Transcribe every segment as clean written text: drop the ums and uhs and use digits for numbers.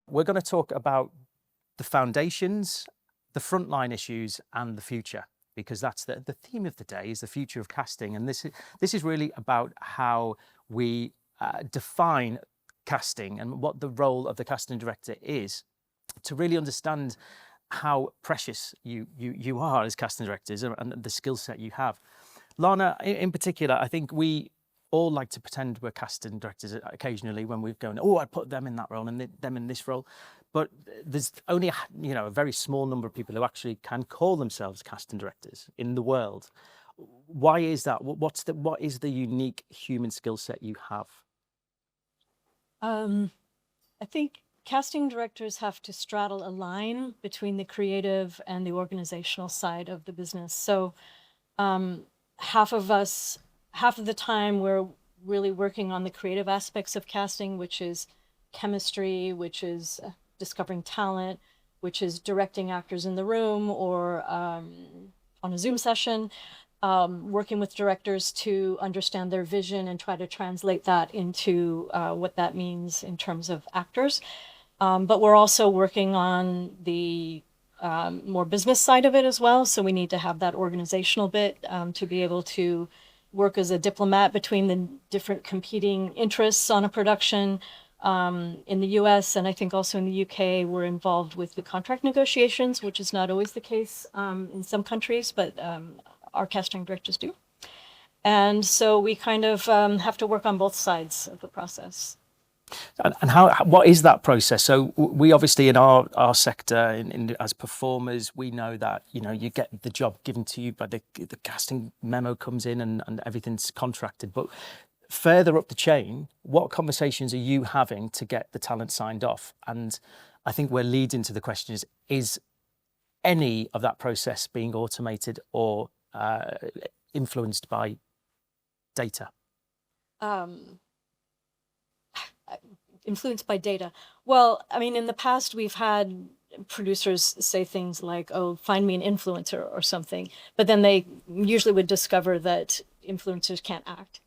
We're going to talk about the foundations, the frontline issues, and the future, because that's the theme of the day, is the future of casting. And this is really about how we define casting and what the role of the casting director is, to really understand how precious you are as casting directors and the skill set you have. Lana, in particular, I think we all like to pretend we're casting directors occasionally when we're going, oh, I put them in that role and them in this role. But there's only a very small number of people who actually can call themselves casting directors in the world. Why is that? What is the unique human skill set you have? I think casting directors have to straddle a line between the creative and the organizational side of the business. So half of the time we're really working on the creative aspects of casting, which is chemistry, which is discovering talent, which is directing actors in the room or on a Zoom session, working with directors to understand their vision and try to translate that into what that means in terms of actors. But we're also working on the more business side of it as well. So we need to have that organizational bit to be able to work as a diplomat between the different competing interests on a production. In the US and I think also in the UK, we're involved with the contract negotiations, which is not always the case in some countries, but our casting directors do. And so we kind of have to work on both sides of the process. And what is that process? So we obviously in our sector, as performers, we know that you get the job given to you, but the casting memo comes in and everything's contracted. But further up the chain, what conversations are you having to get the talent signed off? And I think we're leading to the question is any of that process being automated or influenced by data? Influenced by data. Well, I mean, in the past, we've had producers say things like, oh, find me an influencer or something. But then they usually would discover that influencers can't act.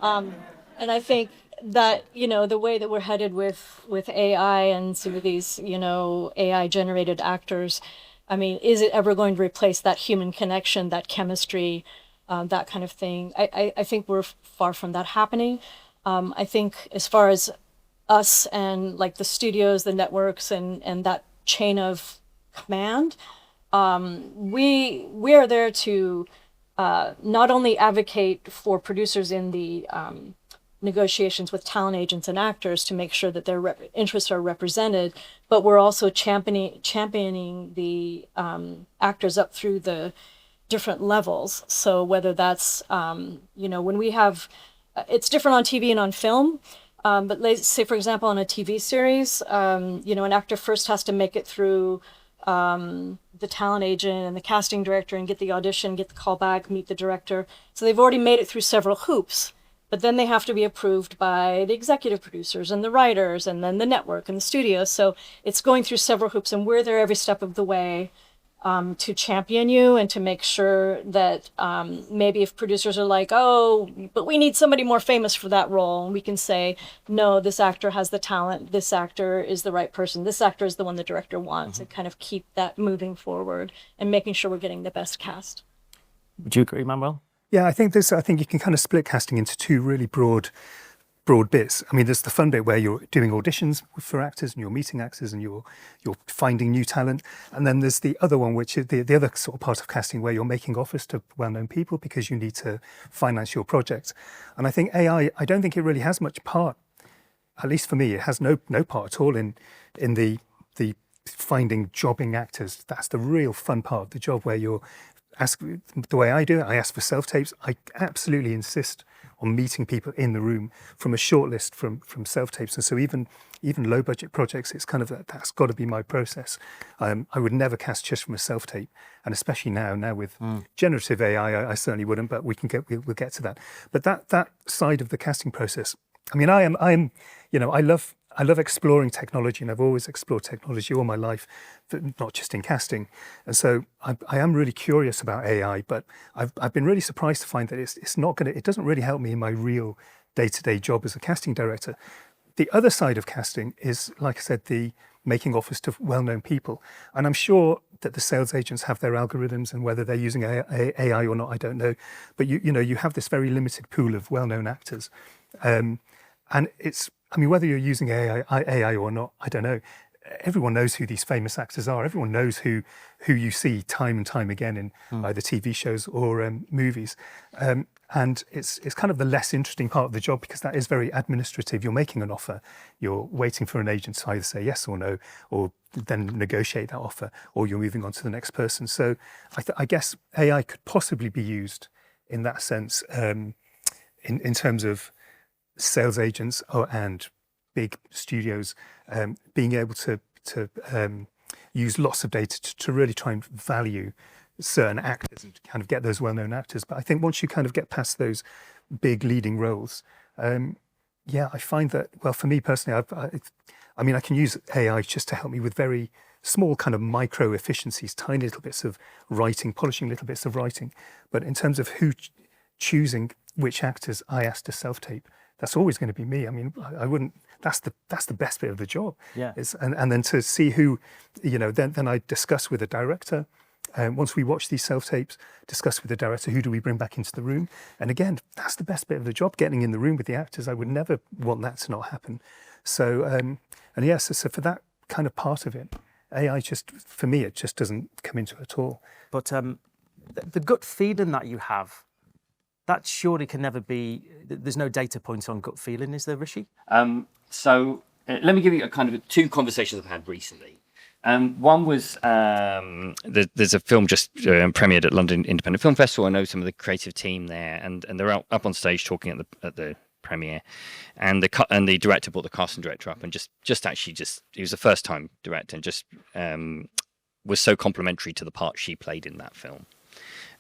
And I think that, the way that we're headed with AI and some of these, AI generated actors, I mean, is it ever going to replace that human connection, that chemistry, that kind of thing? I think we're far from that happening. I think as far as us and like the studios, the networks, and that chain of command, we are there to not only advocate for producers in the negotiations with talent agents and actors to make sure that their interests are represented, but we're also championing the actors up through the different levels. So whether that's, when we have, it's different on TV and on film, but let's say, for example, on a TV series, an actor first has to make it through the talent agent and the casting director and get the audition, get the call back, meet the director. So they've already made it through several hoops, but then they have to be approved by the executive producers and the writers and then the network and the studio. So it's going through several hoops, and we're there every step of the way to champion you and to make sure that maybe if producers are like, oh, but we need somebody more famous for that role, we can say, no, this actor has the talent, this actor is the right person, this actor is the one the director wants, and kind of keep that moving forward and making sure we're getting the best cast. Would you agree, Manuel? Yeah, I think you can kind of split casting into two really broad bits. I mean, there's the fun bit where you're doing auditions for actors and you're meeting actors and you're finding new talent. And then there's the other one, which is the other sort of part of casting where you're making offers to well-known people because you need to finance your project. And I think AI, I don't think it really has much part, at least for me, it has no part at all in the finding jobbing actors. That's the real fun part of the job, where you're the way I do it, I ask for self-tapes. I absolutely insist on meeting people in the room from a shortlist from self-tapes. And so even low-budget projects, it's kind of that's got to be my process. I would never cast just from a self-tape, and especially now with generative AI, I certainly wouldn't. But we'll get to that. But that side of the casting process, I mean, I love exploring technology, and I've always explored technology all my life, but not just in casting. And so I am really curious about AI, but I've been really surprised to find that it doesn't really help me in my real day-to-day job as a casting director. The other side of casting is, like I said, the making offers to well-known people. And I'm sure that the sales agents have their algorithms, and whether they're using AI or not, I don't know. But you have this very limited pool of well-known actors. And whether you're using AI or not, I don't know. Everyone knows who these famous actors are. Everyone knows who you see time and time again in either TV shows or movies. And it's kind of the less interesting part of the job, because that is very administrative. You're making an offer. You're waiting for an agent to either say yes or no, or then negotiate that offer, or you're moving on to the next person. So I guess AI could possibly be used in that sense, in terms of sales agents and big studios being able to use lots of data to really try and value certain actors and kind of get those well-known actors. But I think once you kind of get past those big leading roles, I find that, well, for me personally, I can use AI just to help me with very small kind of micro efficiencies, tiny little bits of writing, polishing little bits of writing. But in terms of choosing which actors I ask to self-tape, that's always going to be me. I mean, I wouldn't. That's the best bit of the job. Yeah. And then to see who, then I discuss with the director. Once we watch these self-tapes, discuss with the director, who do we bring back into the room? And again, that's the best bit of the job, getting in the room with the actors. I would never want that to not happen. So, so for that kind of part of it, AI for me, it just doesn't come into it at all. But the gut feeling that you have, that surely can never be, there's no data points on gut feeling, is there, Rishi? So let me give you a kind of two conversations I've had recently. One was, there's a film just premiered at London Independent Film Festival. I know some of the creative team there, and they're up on stage talking at the premiere, and the director brought the casting director up, and he was a first time director, and just was so complimentary to the part she played in that film.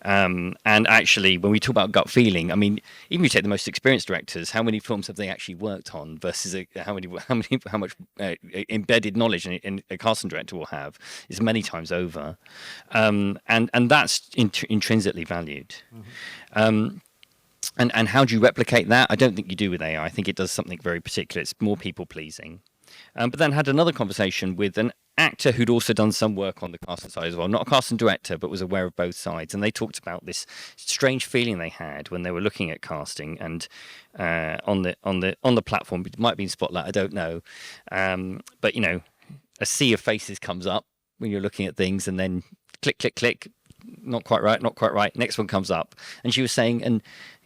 And actually, when we talk about gut feeling, I mean, even if you take the most experienced directors, how many films have they actually worked on versus how much embedded knowledge a casting director will have is many times over, and that's intrinsically valued. Mm-hmm. And how do you replicate that? I don't think you do with AI. I think it does something very particular. It's more people pleasing. But then had another conversation with an actor who'd also done some work on the casting side as well, not a casting director, but was aware of both sides. And they talked about this strange feeling they had when they were looking at casting and on the platform. It might be in Spotlight, I don't know. But a sea of faces comes up when you're looking at things, and then click, click, click. Not quite right. Next one comes up, and she was saying, and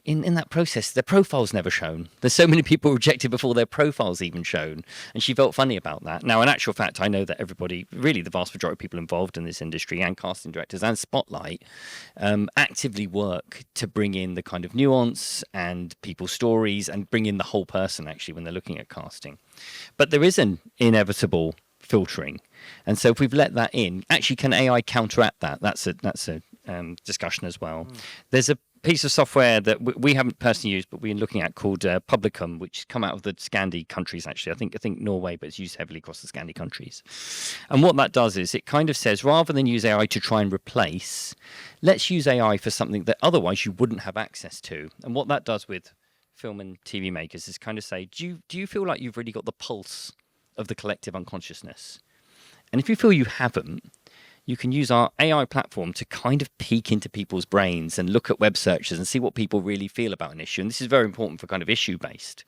in that process, their profile's never shown. There's so many people rejected before their profile's even shown. And she felt funny about that. Now, in actual fact, I know that everybody, really the vast majority of people involved in this industry and casting directors and Spotlight actively work to bring in the kind of nuance and people's stories and bring in the whole person, actually, when they're looking at casting. But there is an inevitable filtering. And so if we've let that in, actually, can AI counteract that? That's a discussion as well. There's a piece of software that we haven't personally used, but we're looking at called Publicum, which has come out of the Scandi countries, actually. I think Norway, but it's used heavily across the Scandi countries. And what that does is it kind of says, rather than use AI to try and replace, let's use AI for something that otherwise you wouldn't have access to. And what that does with film and TV makers is kind of say, do you feel like you've really got the pulse of the collective unconsciousness? And if you feel you haven't, you can use our AI platform to kind of peek into people's brains and look at web searches and see what people really feel about an issue. And this is very important for kind of issue-based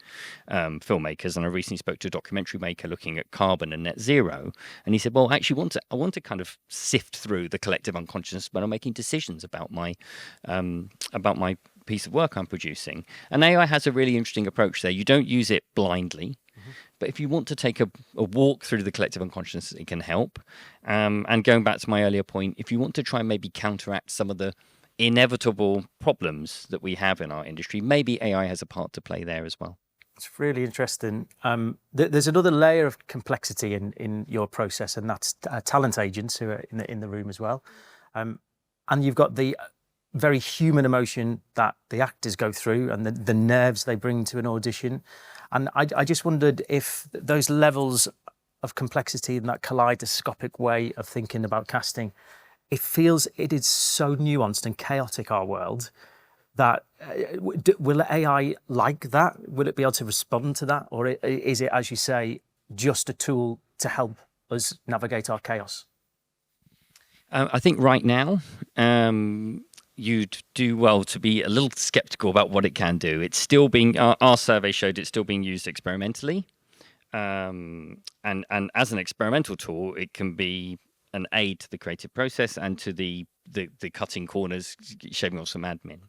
filmmakers. And I recently spoke to a documentary maker looking at carbon and net zero. And he said, well, actually, I want to kind of sift through the collective unconsciousness when I'm making decisions about my piece of work I'm producing. And AI has a really interesting approach there. You don't use it blindly. But if you want to take a walk through the collective unconsciousness, it can help. And going back to my earlier point, if you want to try and maybe counteract some of the inevitable problems that we have in our industry, maybe AI has a part to play there as well. It's really interesting. There's another layer of complexity in your process, and that's talent agents who are in the room as well. And you've got the very human emotion that the actors go through and the nerves they bring to an audition. And I just wondered if those levels of complexity and that kaleidoscopic way of thinking about casting, it feels it is so nuanced and chaotic, our world, that will AI like that? Will it be able to respond to that? Or is it, as you say, just a tool to help us navigate our chaos? I think right now, you'd do well to be a little skeptical about what it can do. It's still being, our survey showed it's still being used experimentally. And as an experimental tool, it can be an aid to the creative process and to the cutting corners, shaving off some admin.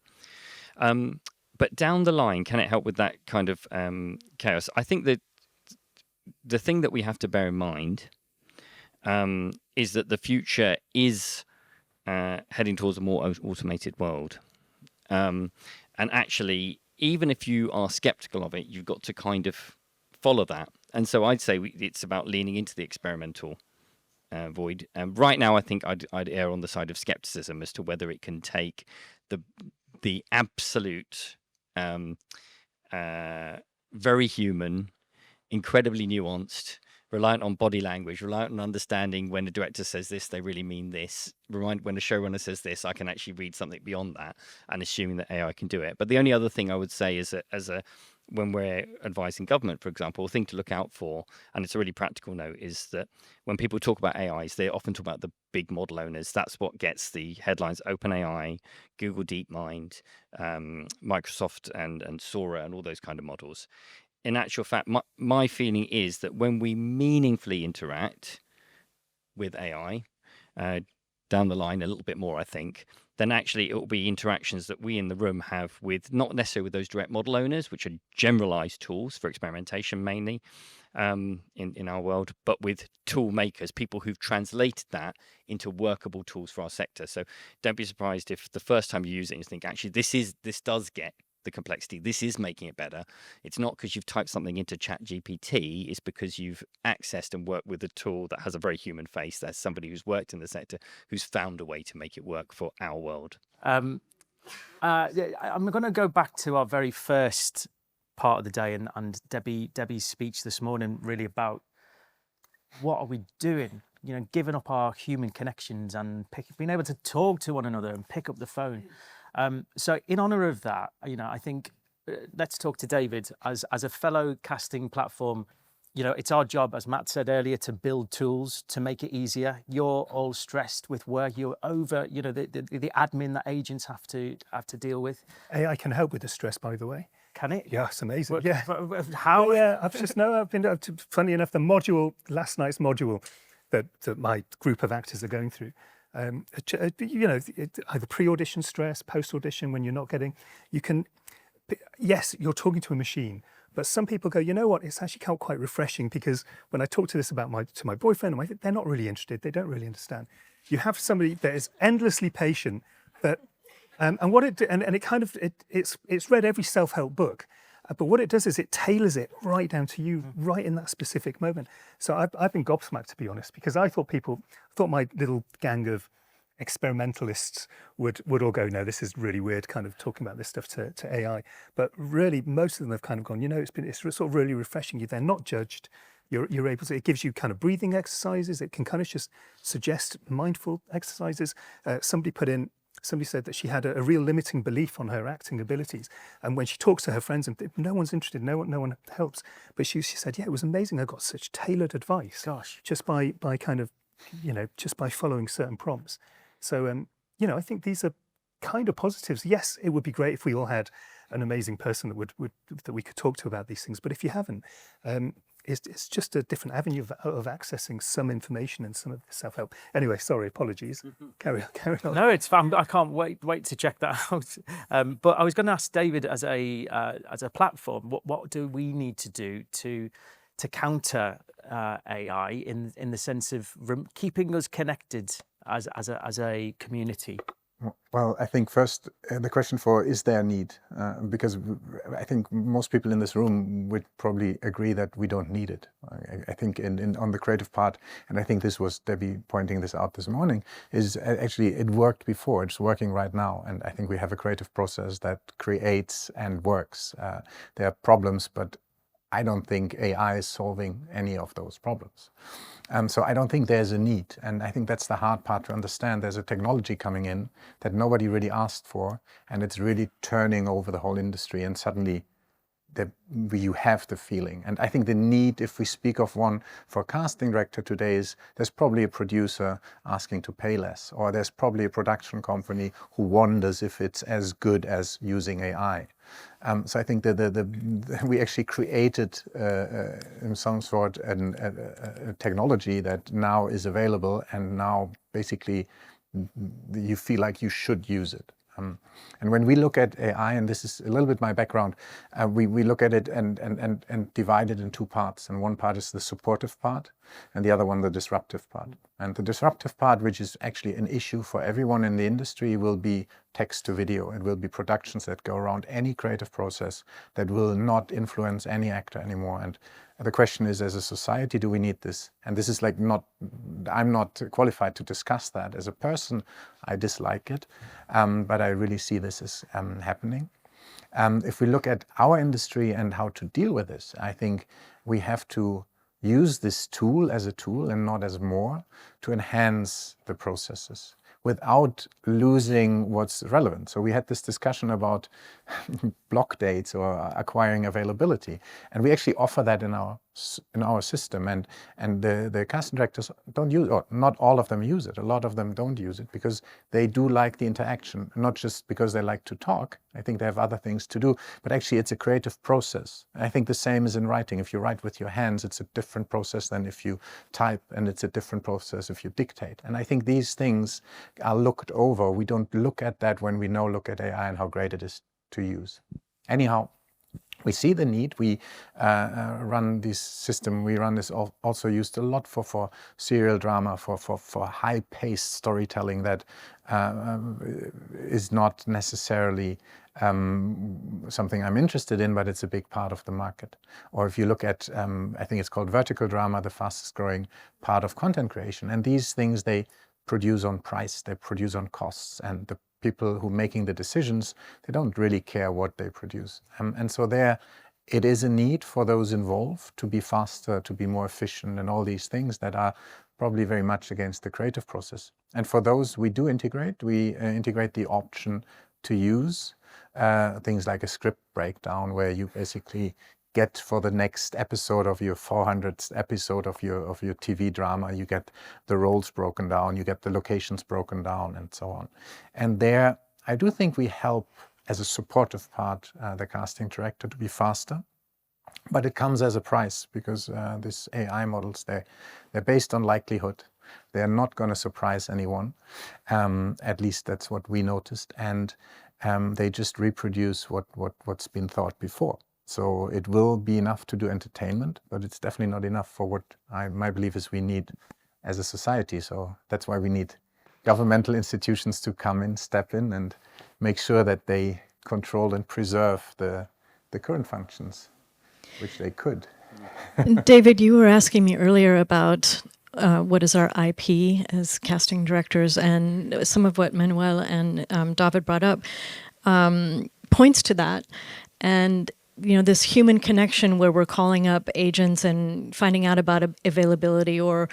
But down the line, can it help with that kind of chaos? I think that the thing that we have to bear in mind is that the future is heading towards a more automated world. And actually, even if you are skeptical of it, you've got to kind of follow that. And so I'd say it's about leaning into the experimental void. Right now, I think I'd err on the side of skepticism as to whether it can take the absolute, very human, incredibly nuanced, reliant on body language, reliant on understanding when a director says this, they really mean this. When a showrunner says this, I can actually read something beyond that, and assuming that AI can do it. But the only other thing I would say is when we're advising government, for example, a thing to look out for, and it's a really practical note, is that when people talk about AIs, they often talk about the big model owners. That's what gets the headlines: OpenAI, Google DeepMind, Microsoft and Sora, and all those kind of models. In actual fact, my feeling is that when we meaningfully interact with AI down the line a little bit more, I think, then actually it will be interactions that we in the room have with, not necessarily with those direct model owners, which are generalized tools for experimentation mainly in our world, but with tool makers, people who've translated that into workable tools for our sector. So don't be surprised if the first time you use it, you think, actually, this does get the complexity. This is making it better. It's not because you've typed something into ChatGPT. It's because you've accessed and worked with a tool that has a very human face. There's somebody who's worked in the sector who's found a way to make it work for our world. I'm going to go back to our very first part of the day and Debbie's speech this morning, really about what are we doing? You know, giving up our human connections and being able to talk to one another and pick up the phone. So in honor of that, you know, I think let's talk to David as a fellow casting platform. You know, it's our job, as Matt said earlier, to build tools to make it easier. You're all stressed with work. You're over, you know, the admin that agents have to deal with. AI can help with the stress, by the way. Can it? Yeah, it's amazing. What, yeah. How? Yeah, I've been funny enough, last night's module that my group of actors are going through. You know, either pre-audition stress, post-audition when you're not getting, yes, you're talking to a machine, but some people go, you know what, it's actually quite refreshing, because when I talk to this about my boyfriend, they're not really interested, they don't really understand. You have somebody that is endlessly patient, that, and it kind of, it's read every self-help book, but what it does is it tailors it right down to you, right in that specific moment. So I've been gobsmacked, to be honest, because I thought my little gang of experimentalists would all go, no, this is really weird, kind of talking about this stuff to AI. But really, most of them have kind of gone, you know, it's sort of really refreshing. They're not judged. You're able to, it gives you kind of breathing exercises. It can kind of just suggest mindful exercises. Somebody said that she had a real limiting belief on her acting abilities, and when she talks to her friends, and no one's interested, no one helps. But she said, yeah, it was amazing. I got such tailored advice, just by kind of, you know, just by following certain prompts. So, you know, I think these are kind of positives. Yes, it would be great if we all had an amazing person that we could talk to about these things. But if you haven't, it's just a different avenue of accessing some information and some of the self-help. Anyway, sorry, apologies. Carry on. No, it's fun. I can't wait to check that out. But I was going to ask David, as a platform, what do we need to do to counter AI in the sense of keeping us connected as a community? Well, I think first the question is there a need? Because I think most people in this room would probably agree that we don't need it. I think on the creative part, and I think this was Debbie pointing this out this morning, is actually it worked before, it's working right now. And I think we have a creative process that creates and works. There are problems, but I don't think AI is solving any of those problems. So I don't think there's a need. And I think that's the hard part to understand. There's a technology coming in that nobody really asked for, and it's really turning over the whole industry. And suddenly you have the feeling. And I think the need, if we speak of one for a casting director today, is there's probably a producer asking to pay less, or there's probably a production company who wonders if it's as good as using AI. So I think that we actually created in some sort a technology that now is available, and now basically you feel like you should use it. And when we look at AI, and this is a little bit my background, we look at it and divide it in two parts. And one part is the supportive part, and the other one the disruptive part. And the disruptive part, which is actually an issue for everyone in the industry, will be text to video. It will be productions that go around any creative process that will not influence any actor anymore. And the question is, as a society, do we need this? And this is like I'm not qualified to discuss that. As a person, I dislike it, but I really see this as happening. If we look at our industry and how to deal with this, I think we have to use this tool as a tool and not as more to enhance the processes without losing what's relevant. So we had this discussion about block dates or acquiring availability, and we actually offer that in our system, and the casting directors don't use, or not all of them use it. A lot of them don't use it because they do like the interaction, not just because they like to talk. I think they have other things to do, but actually it's a creative process. I think the same is in writing. If you write with your hands, it's a different process than if you type, and it's a different process if you dictate. And I think these things are looked over. We don't look at that when we now look at AI and how great it is to use. Anyhow, we see the need. We run this system. We run this also used a lot for serial drama, for high-paced storytelling that is not necessarily something I'm interested in, but it's a big part of the market. Or if you look at, I think it's called vertical drama, the fastest growing part of content creation. And these things, they produce on price, they produce on costs, and the people who are making the decisions, they don't really care what they produce. And so there, it is a need for those involved to be faster, to be more efficient, and all these things that are probably very much against the creative process. And for those we do integrate, we integrate the option to use things like a script breakdown, where you basically get for the next episode of your 400th episode of your TV drama, you get the roles broken down, you get the locations broken down, and so on. And there, I do think we help, as a supportive part, the casting director to be faster. But it comes as a price, because these AI models, they're based on likelihood. They're not going to surprise anyone. At least that's what we noticed. And they just reproduce what's been thought before. So it will be enough to do entertainment, but it's definitely not enough for what my belief is we need as a society. So that's why we need governmental institutions to come in, step in, and make sure that they control and preserve the current functions, which they could. David, you were asking me earlier about what is our IP as casting directors, and some of what Manuel and David brought up points to that. And this human connection where we're calling up agents and finding out about availability, or,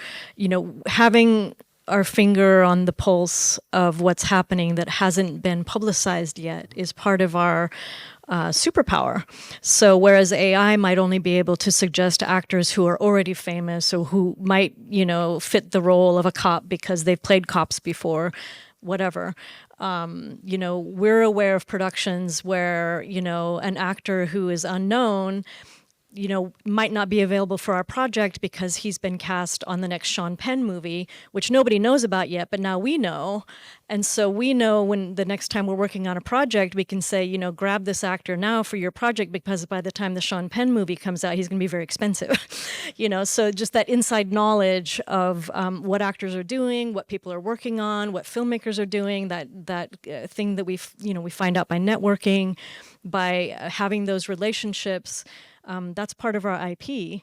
having our finger on the pulse of what's happening that hasn't been publicized yet is part of our superpower. So whereas AI might only be able to suggest actors who are already famous, or who might, fit the role of a cop because they've played cops before, whatever. We're aware of productions where, an actor who is unknown, might not be available for our project because he's been cast on the next Sean Penn movie, which nobody knows about yet, but now we know. And so we know when the next time we're working on a project, we can say, grab this actor now for your project, because by the time the Sean Penn movie comes out, he's going to be very expensive. So just that inside knowledge of what actors are doing, what people are working on, what filmmakers are doing, that thing that we find out by networking, by having those relationships. That's part of our IP.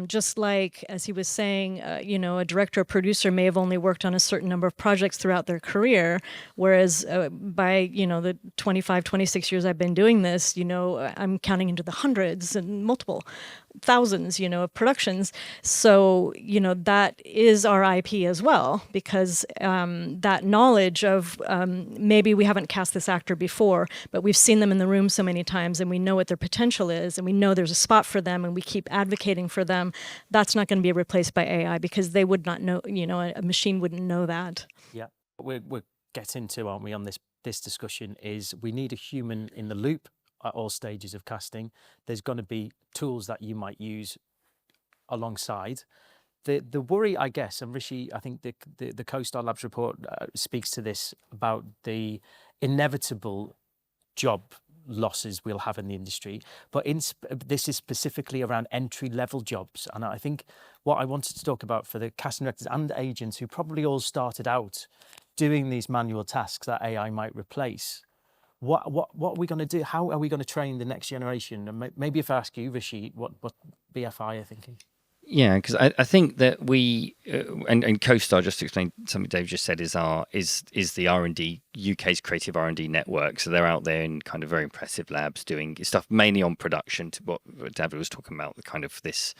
Just like, as he was saying, a director or producer may have only worked on a certain number of projects throughout their career, whereas by, the 25, 26 years I've been doing this, I'm counting into the hundreds and multiple thousands, of productions. So, that is our IP as well, because that knowledge of maybe we haven't cast this actor before, but we've seen them in the room so many times and we know what their potential is and we know there's a spot for them and we keep advocating for them. That's not going to be replaced by AI because they would not know, a machine wouldn't know that. Yeah, we're getting to, aren't we, on this discussion is we need a human in the loop at all stages of casting. There's going to be tools that you might use alongside. The worry, I guess, and Rishi, I think the CoStar Labs report speaks to this about the inevitable job losses we'll have in the industry, but this is specifically around entry-level jobs. And I think what I wanted to talk about for the casting directors and agents who probably all started out doing these manual tasks that AI might replace, what are we going to do? How are we going to train the next generation? And maybe if I ask you, Rishi, what BFI are thinking? Yeah, because I think that we and CoStar, just to explain something Dave just said, is the R&D UK's creative R&D network. So they're out there in kind of very impressive labs doing stuff mainly on production. To what David was talking about, the kind of this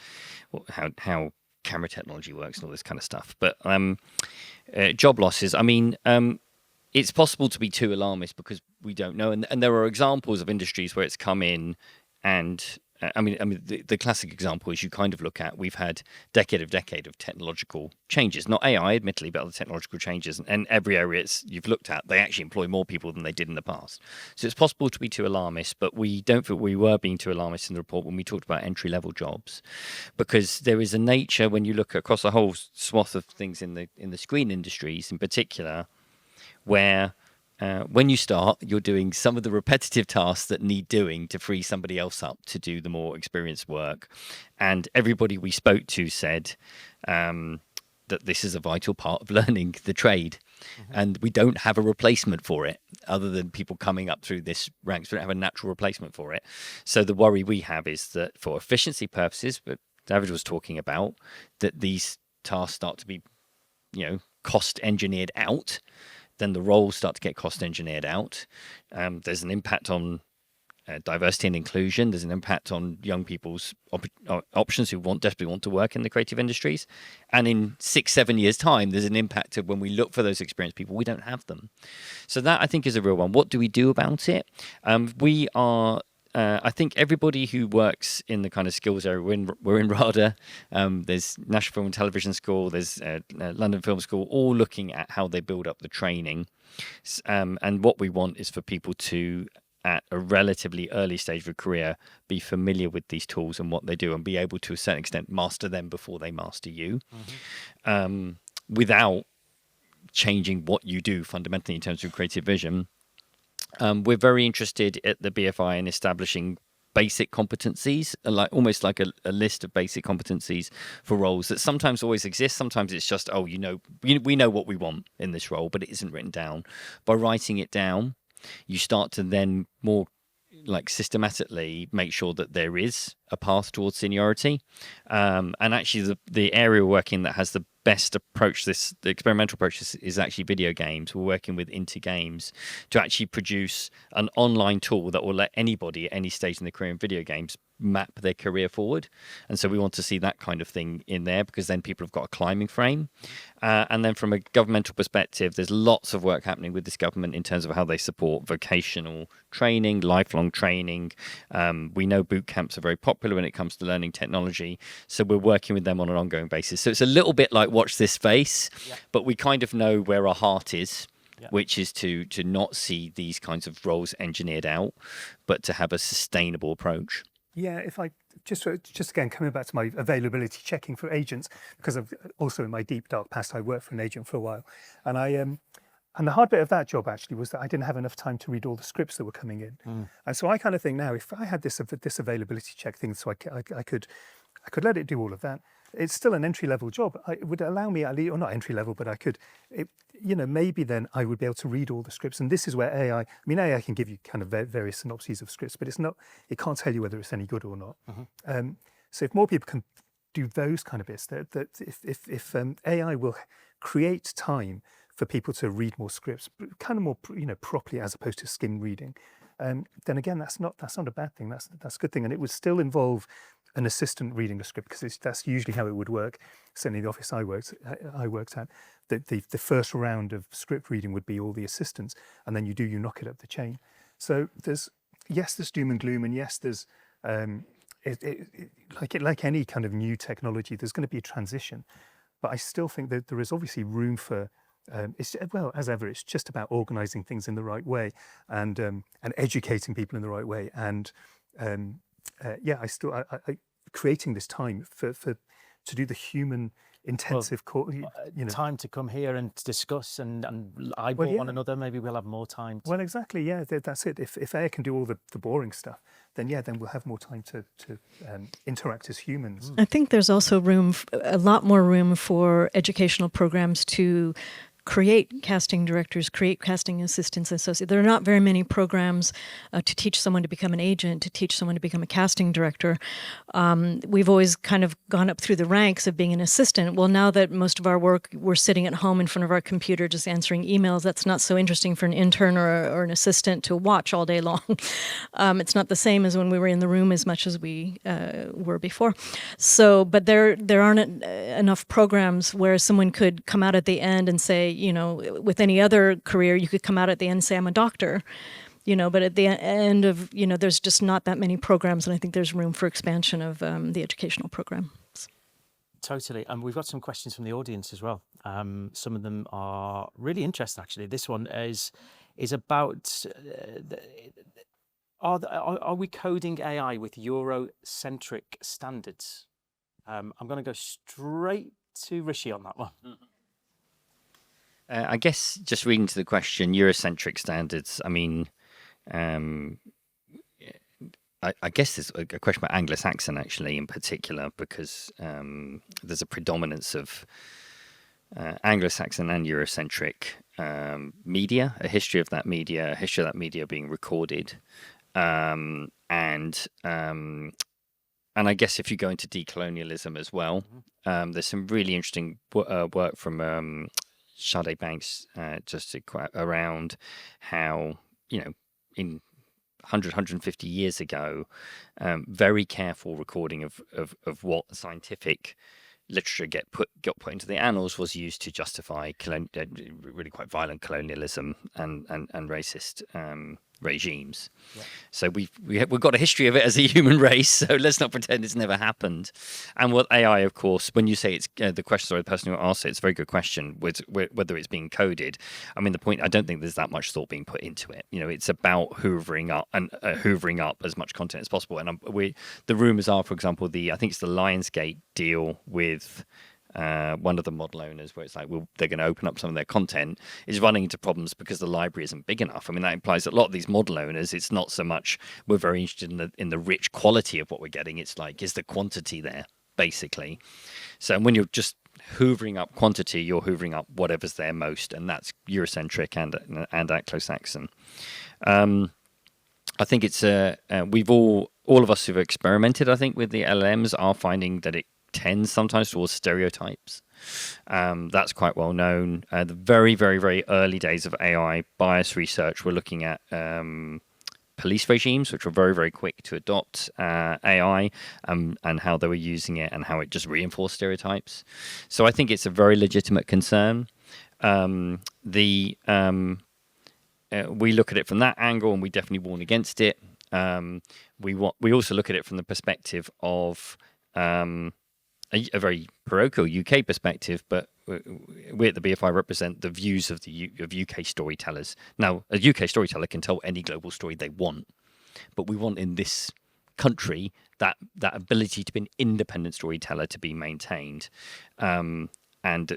how camera technology works and all this kind of stuff. But job losses. I mean, it's possible to be too alarmist because we don't know, and there are examples of industries where it's come in and. I mean, the classic example is you kind of look at, we've had decade of technological changes, not AI, admittedly, but other technological changes. And every area you've looked at, they actually employ more people than they did in the past. So it's possible to be too alarmist, but we don't feel we were being too alarmist in the report when we talked about entry-level jobs, because there is a nature when you look across a whole swath of things in the screen industries in particular, where when you start, you're doing some of the repetitive tasks that need doing to free somebody else up to do the more experienced work. And everybody we spoke to said that this is a vital part of learning the trade. Mm-hmm. And we don't have a replacement for it other than people coming up through this ranks. We don't have a natural replacement for it. So the worry we have is that for efficiency purposes, but David was talking about, that these tasks start to be, cost engineered out. Then the roles start to get cost engineered out. There's an impact on diversity and inclusion. There's an impact on young people's options who desperately want to work in the creative industries. And in 6-7 years' time, there's an impact of when we look for those experienced people, we don't have them. So that, I think, is a real one. What do we do about it? We are... I think everybody who works in the kind of skills area, we're in RADA, there's National Film and Television School, there's London Film School, all looking at how they build up the training. And what we want is for people to, at a relatively early stage of a career, be familiar with these tools and what they do and be able to a certain extent master them before they master you, without changing what you do fundamentally in terms of creative vision. We're very interested at the BFI in establishing basic competencies, almost like a list of basic competencies for roles that sometimes always exist. Sometimes it's just, we know what we want in this role, but it isn't written down. By writing it down, you start to then more systematically make sure that there is a path towards seniority. And actually the area we're working that has the best approach, the experimental approach is actually video games. We're working with InterGames to actually produce an online tool that will let anybody at any stage in their career in video games map their career forward. And so we want to see that kind of thing in there, because then people have got a climbing frame. And then from a governmental perspective, there's lots of work happening with this government in terms of how they support vocational training, lifelong training. We know boot camps are very popular when it comes to learning technology. So we're working with them on an ongoing basis. So it's a little bit like watch this space, but we kind of know where our heart is. Yeah. Which is to not see these kinds of roles engineered out, but to have a sustainable approach. Yeah, if I just again coming back to my availability checking for agents, because I've also in my deep dark past I worked for an agent for a while, and and the hard bit of that job actually was that I didn't have enough time to read all the scripts that were coming in, and so I kind of think now if I had this availability check thing, so I could let it do all of that. It's still an entry-level job. It would allow me, or not entry-level, but I could, maybe then I would be able to read all the scripts. And this is where AI can give you kind of various synopses of scripts, but it can't tell you whether it's any good or not. So if more people can do those kind of bits. That if AI will create time for people to read more scripts, kind of more properly, as opposed to skim reading, then again that's not a bad thing. That's a good thing, and it would still involve an assistant reading a script, because that's usually how it would work. Certainly, the office I worked at, the first round of script reading would be all the assistants, and then you knock it up the chain. So there's doom and gloom, and yes, there's like any kind of new technology, there's going to be a transition. But I still think that there is obviously room for. As ever, it's just about organising things in the right way, and educating people in the right way, and creating this time for to do the human intensive time to come here and discuss and eyeball one another. Maybe we'll have more time to... Well, exactly, yeah, that's it. If AI can do all the boring stuff, then we'll have more time to interact as humans. I think there's also a lot more room for educational programs to create casting directors, create casting assistants and associates. There are not very many programs to teach someone to become an agent, to teach someone to become a casting director. We've always kind of gone up through the ranks of being an assistant. Well, now that most of our work, we're sitting at home in front of our computer just answering emails, that's not so interesting for an intern or an assistant to watch all day long. It's not the same as when we were in the room as much as we were before. So, but there aren't enough programs where someone could come out at the end and say, with any other career, you could come out at the end and say, I'm a doctor, but at the end of, there's just not that many programs. And I think there's room for expansion of the educational program. Totally. And we've got some questions from the audience as well. Some of them are really interesting, actually. This one is about, are we coding AI with Eurocentric standards? I'm going to go straight to Rishi on that one. I guess just reading to the question, Eurocentric standards, I mean, I guess there's a question about Anglo-Saxon, actually, in particular, because there's a predominance of Anglo-Saxon and Eurocentric media, a history of that media being recorded. And I guess if you go into decolonialism as well, there's some really interesting work from Sade Banks just around how, in 150 years ago, very careful recording of what scientific literature got put into the annals was used to justify really quite violent colonialism and racist regimes. Yeah. So we've got a history of it as a human race, so let's not pretend it's never happened. And what AI, of course, when you say it's the question, sorry, the person who asked it's a very good question, whether it's being coded. I mean, the point, I don't think there's that much thought being put into it. It's about hoovering up as much content as possible. And the rumors are, for example, I think it's the Lionsgate deal with one of the model owners, where it's like, they're going to open up some of their content, is running into problems because the library isn't big enough. I mean, that implies that a lot of these model owners, it's not so much we're very interested in the rich quality of what we're getting. It's like, is the quantity there, basically? So when you're just hoovering up quantity, you're hoovering up whatever's there most, and that's Eurocentric and Anglo-Saxon. I think it's we've all of us who've experimented, I think, with the LLMs are finding that it tends sometimes towards stereotypes. That's quite well known. The very, very, very early days of AI bias research were looking at police regimes, which were very, very quick to adopt AI, and how they were using it and how it just reinforced stereotypes. So I think it's a very legitimate concern. We look at it from that angle, and we definitely warn against it. We also look at it from the perspective of a very parochial UK perspective, but we at the BFI represent the views of UK storytellers. Now, a UK storyteller can tell any global story they want, but we want in this country that ability to be an independent storyteller to be maintained. And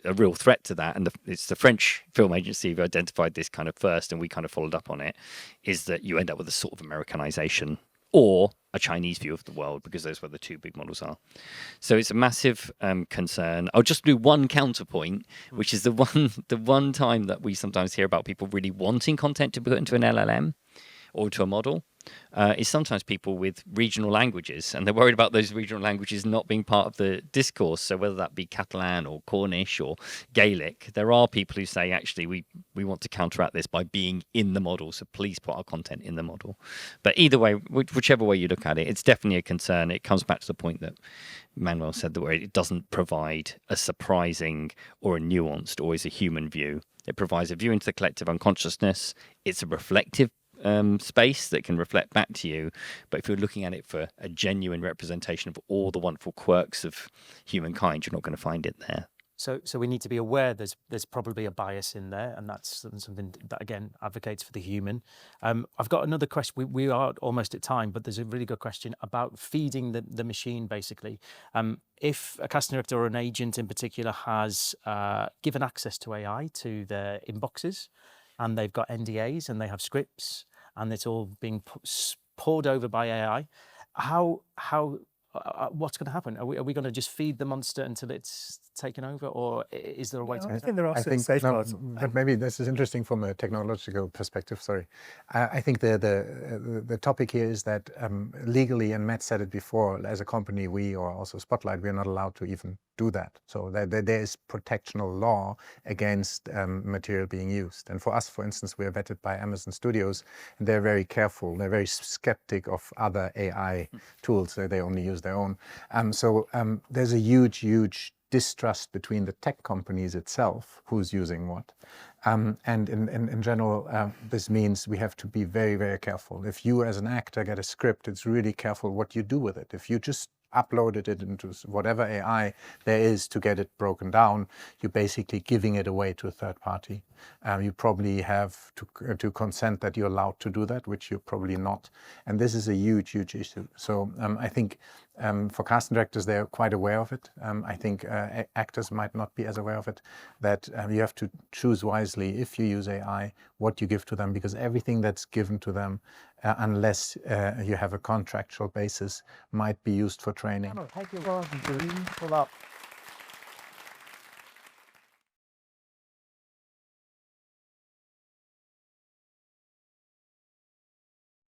a real threat to that, and it's the French film agency who identified this kind of first, and we kind of followed up on it, is that you end up with a sort of Americanization or a Chinese view of the world, because those are where the two big models are. So it's a massive concern. I'll just do one counterpoint, which is the one time that we sometimes hear about people really wanting content to be put into an LLM or to a model. is sometimes people with regional languages, and they're worried about those regional languages not being part of the discourse. So whether that be Catalan or Cornish or Gaelic, there are people who say, actually, we want to counteract this by being in the model. So please put our content in the model. But either way, whichever way you look at it, it's definitely a concern. It comes back to the point that Manuel said, that where it doesn't provide a surprising or a nuanced, always a human view. It provides a view into the collective unconsciousness. It's a reflective space that can reflect back to you. But if you're looking at it for a genuine representation of all the wonderful quirks of humankind, you're not going to find it there. So we need to be aware there's probably a bias in there, and that's something that, again, advocates for the human. I've got another question. We are almost at time, but there's a really good question about feeding the machine, basically. If a casting director or an agent in particular has given access to AI to their inboxes, and they've got NDAs and they have scripts, and it's all being poured over by AI, what's going to happen? Are we going to just feed the monster until it's taken over, or is there a way to? I think there are certain safeguards. But maybe this is interesting from a technological perspective. Sorry, I think the topic here is that legally, and Matt said it before, as a company, we, or also Spotlight, we're not allowed to even do that. So there is protectional law against material being used. And for us, for instance, we are vetted by Amazon Studios, and they're very careful. They're very skeptic of other AI tools. They only use their own. So there's a huge distrust between the tech companies itself, who's using what. And in general, this means we have to be very careful. If you as an actor get a script, it's really careful what you do with it. If you just uploaded it into whatever AI there is to get it broken down, you're basically giving it away to a third party. You probably have to consent that you're allowed to do that, which you're probably not. And this is a huge issue. So I think for casting directors, they're quite aware of it. I think actors might not be as aware of it, that you have to choose wisely if you use AI, what you give to them, because everything that's given to them, unless you have a contractual basis, might be used for training. Take your pull up.